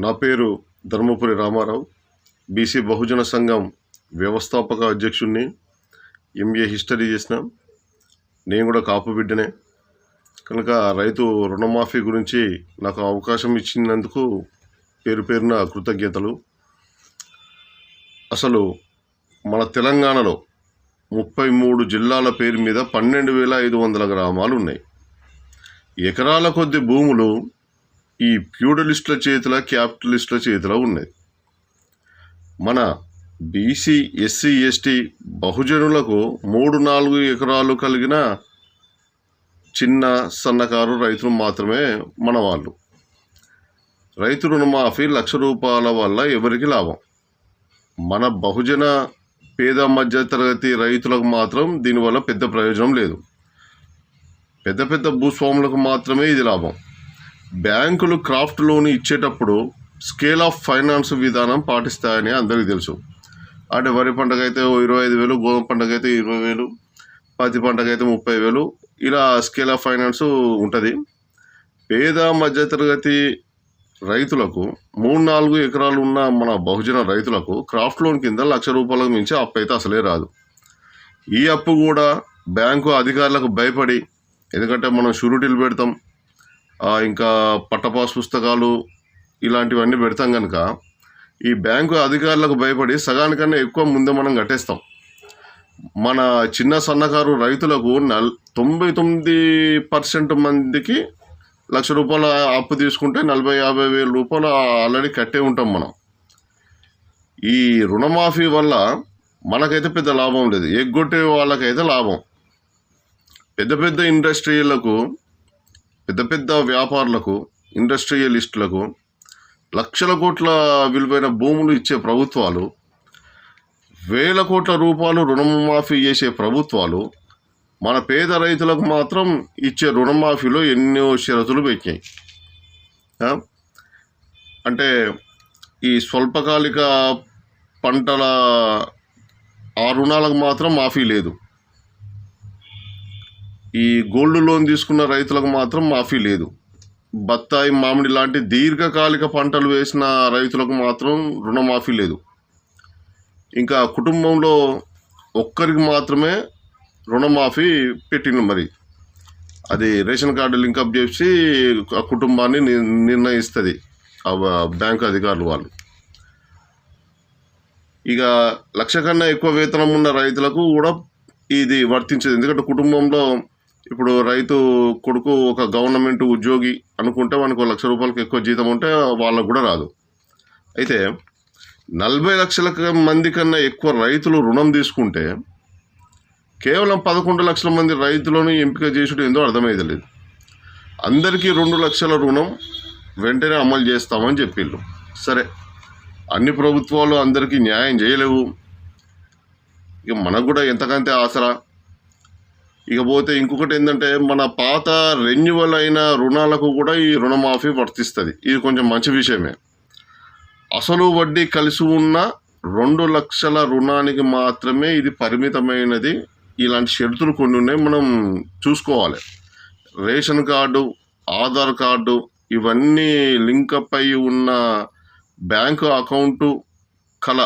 నా పేరు ధర్మపురి రామారావు. బీసీ బహుజన సంఘం వ్యవస్థాపక అధ్యక్షుడిని. ఎంఏ హిస్టరీ చేసిన నేను కూడా కాపు బిడ్డనే కనుక రైతు రుణమాఫీ గురించి నాకు అవకాశం ఇచ్చినందుకు పేరు పేరున కృతజ్ఞతలు. అసలు మన తెలంగాణలో 33 జిల్లాల పేరు మీద 12,500 గ్రామాలు ఉన్నాయి. ఎకరాల కొద్ది భూములు ఈ ఫ్యూడలిస్టుల చేతిలో, క్యాపిటలిస్టుల చేతిలో ఉన్నాయి. మన బీసీ, ఎస్సీ, ఎస్టీ బహుజనులకు 3-4 ఎకరాలు కలిగిన చిన్న సన్నకారు రైతులు మాత్రమే మన వాళ్ళు. రైతు రుణమాఫీ ₹1,00,000 వల్ల ఎవరికి లాభం? మన బహుజన పేద మధ్య తరగతి రైతులకు మాత్రం దీనివల్ల పెద్ద ప్రయోజనం లేదు. పెద్ద పెద్ద భూస్వాములకు మాత్రమే ఇది లాభం. బ్యాంకులు క్రాఫ్ట్ లోన్ ఇచ్చేటప్పుడు స్కేల్ ఆఫ్ ఫైనాన్స్ విధానం పాటిస్తాయని అందరికీ తెలుసు. అంటే వరి పంటకైతే 25,000, గోధుమ పంటకైతే 20,000, పత్తి పంటకైతే 30,000, ఇలా స్కేల్ ఆఫ్ ఫైనాన్స్ ఉంటుంది. పేద మధ్యతరగతి రైతులకు 3-4 ఎకరాలు ఉన్న మన బహుజన రైతులకు క్రాఫ్ట్ లోన్ కింద ₹1,00,000 మించి అప్పు అయితే అసలే రాదు. ఈ అప్పు కూడా బ్యాంకు అధికారులకు భయపడి, ఎందుకంటే మనం షూరిటీలు పెడతాం, ఇంకా పట్టపాస్ పుస్తకాలు ఇలాంటివన్నీ పెడతాం కనుక ఈ బ్యాంకు అధికారులకు భయపడి సగానికన్నా ఎక్కువ ముందే మనం కట్టేస్తాం. మన చిన్న సన్నకారు రైతులకు 99% మందికి ₹1,00,000 అప్పు తీసుకుంటే 40,000-50,000 రూపాయలు ఆల్రెడీ కట్టే ఉంటాం మనం. ఈ రుణమాఫీ వల్ల మనకైతే పెద్ద లాభం లేదు, ఎగ్గొట్టే వాళ్ళకైతే లాభం. పెద్ద పెద్ద ఇండస్ట్రీలకు, పెద్ద పెద్ద వ్యాపారులకు, ఇండస్ట్రియలిస్టులకు లక్షల కోట్ల విలువైన భూములు ఇచ్చే ప్రభుత్వాలు, వేల కోట్ల రూపాయలు రుణమాఫీ చేసే ప్రభుత్వాలు మన పేద రైతులకు మాత్రం ఇచ్చే రుణమాఫీలో ఎన్నో షరతులు పెట్టాయి. అంటే ఈ స్వల్పకాలిక పంటల ఆ రుణాలకు మాత్రం మాఫీ లేదు. ఈ గోల్డ్ లోన్ తీసుకున్న రైతులకు మాత్రం మాఫీ లేదు. బత్తాయి, మామిడి లాంటి దీర్ఘకాలిక పంటలు వేసిన రైతులకు మాత్రం రుణమాఫీ లేదు. ఇంకా కుటుంబంలో ఒక్కరికి మాత్రమే రుణమాఫీ పెట్టింది. మరి అది రేషన్ కార్డు లింకప్ చేసి ఆ కుటుంబాన్ని నిర్ణయిస్తుంది ఆ బ్యాంకు అధికారులు వాళ్ళు. ఇక 1,00,000 కన్నా ఎక్కువ వేతనం ఉన్న రైతులకు కూడా ఇది వర్తించదు. ఎందుకంటే కుటుంబంలో ఇప్పుడు రైతు కొడుకు ఒక గవర్నమెంట్ ఉద్యోగి అనుకుంటే వానికి ₹1,00,000 ఎక్కువ జీతం ఉంటే వాళ్ళకు కూడా రాదు. అయితే 40 లక్షల మంది కన్నా ఎక్కువ రైతులు రుణం తీసుకుంటే కేవలం 11 లక్షల మంది రైతులను ఎంపిక చేసుడు ఏందో అర్థమైతే లేదు. అందరికీ 2 లక్షల రుణం వెంటనే అమలు చేస్తామని చెప్పిళ్ళు. సరే, అన్ని ప్రభుత్వాలు అందరికీ న్యాయం చేయలేవు. ఇక మనకు కూడా ఎంతకంతే ఆసరా. ఇకపోతే ఇంకొకటి ఏంటంటే, మన పాత రెన్యువల్ అయిన రుణాలకు కూడా ఈ రుణమాఫీ వర్తిస్తుంది. ఇది కొంచెం మంచి విషయమే. అసలు వడ్డీ కలిసి ఉన్న 2 లక్షల రుణానికి మాత్రమే ఇది పరిమితమైనది. ఇలాంటి షరతులు కొన్ని ఉన్నాయి, మనం చూసుకోవాలి. రేషన్ కార్డు, ఆధార్ కార్డు ఇవన్నీ లింకప్ అయి ఉన్న బ్యాంకు అకౌంటు కల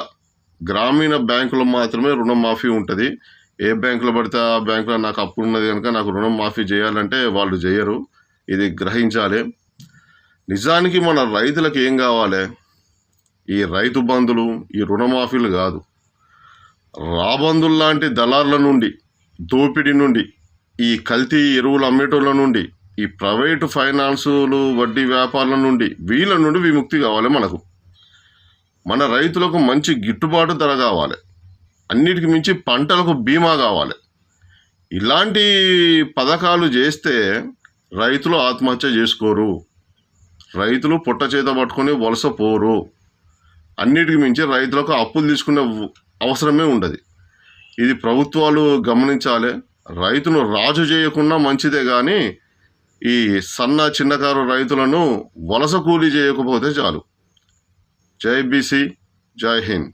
గ్రామీణ బ్యాంకులో మాత్రమే రుణమాఫీ ఉంటుంది. ఏ బ్యాంకులో పడితే ఆ బ్యాంకులో నాకు అప్పు ఉన్నది కనుక నాకు రుణం మాఫీ చేయాలంటే వాళ్ళు చేయరు. ఇది గ్రహించాలి. నిజానికి మన రైతులకు ఏం కావాలి? ఈ రైతు బంధులు, ఈ రుణమాఫీలు కాదు. రాబందులు లాంటి దళారుల నుండి, దోపిడీ నుండి, ఈ కల్తీ ఎరువులు అమ్మేటోళ్ళ నుండి, ఈ ప్రైవేటు ఫైనాన్సులు, వడ్డీ వ్యాపారుల నుండి, వీళ్ళ నుండి విముక్తి కావాలి మనకు. మన రైతులకు మంచి గిట్టుబాటు ధర కావాలి. అన్నిటికి మించి పంటలకు బీమా కావాలి. ఇలాంటి పథకాలు చేస్తే రైతులు ఆత్మహత్య చేసుకోరు, రైతులు పొట్ట చేత పట్టుకొని వలస పోరు. అన్నిటికి మించి రైతులకు అప్పులు తీసుకునే అవసరమే ఉండదు. ఇది ప్రభుత్వాలు గమనించాలి. రైతును రాజు చేయకుండా మంచిదే కానీ ఈ చిన్నకారు రైతులను వలస కూలీ చేయకపోతే చాలు. జై బీసీ, జై హింద్.